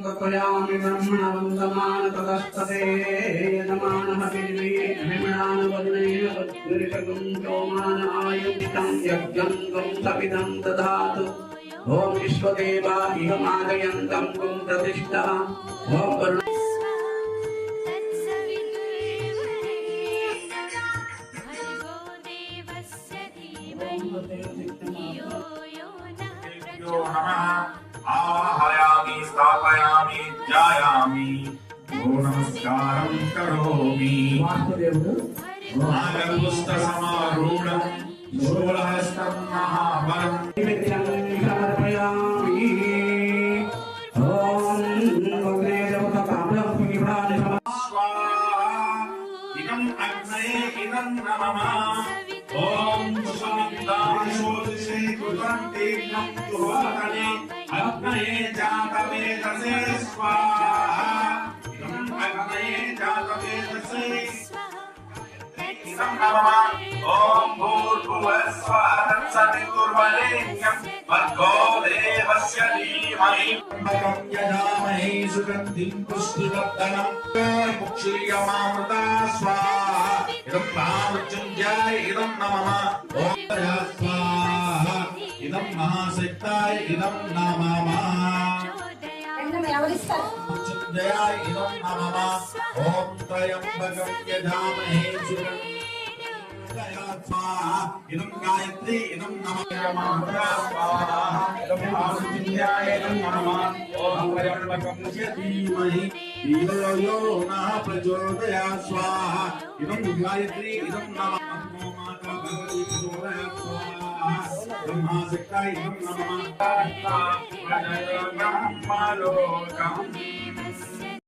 तत्पयामि ब्रह्मणवन्दमान ततस्तते यजमानः विमानवन्नेन तद्विषगं चोमान आयुक्तं यज्ञं गं सपिदं दधातु ॐ विश्वदेवा इह मादयन्तं गुं प्रतिष्ठा ॐ आवाहयामि स्थापयामि ध्यायामि नमस्कारं करोमि नागपुस्तकसमारूढं शूलहस्तं महाबलं समर्पयामि ॐ अग्ने देवताभ्यां इदम् अग्नये इदं नमः ॐ सुसमिताशोदिशे कृतं तुहोतने अग्नये जातवेदसे स्वाहा इदम् अग्नये जातवेदसे इदं नमः ॐ भूर्भुवः स्वः तत्सवितुर्वरेण्यं भर्गो देवस्य धीमहि यजामहे सुगन्धिं पुष्टिवर्धनं मुक्षीयमामृता स्वाहा इदं महामृत्युञ्जय इदं नमः ॐ स्वाहा इदं महाशक्ताय इदं नमः मृत्युञ्जयाय इदं नमः ॐ त्र्यम्बकं यजामहे सुगन्धिं स्वाहा इदं गायत्री इदं नमः स्वाहा इदं महामृत्युञ्जयाय इदं नमः ॐ त्र्यम्बकं यजामहे धियो यो नः प्रचोदयात् स्वाहा इदं गायत्री इदं नमः माता भगवती प्रचोदयात् स्वाहा ब्रह्माशक्ताय इदं नमः ब्रह्मलोकम्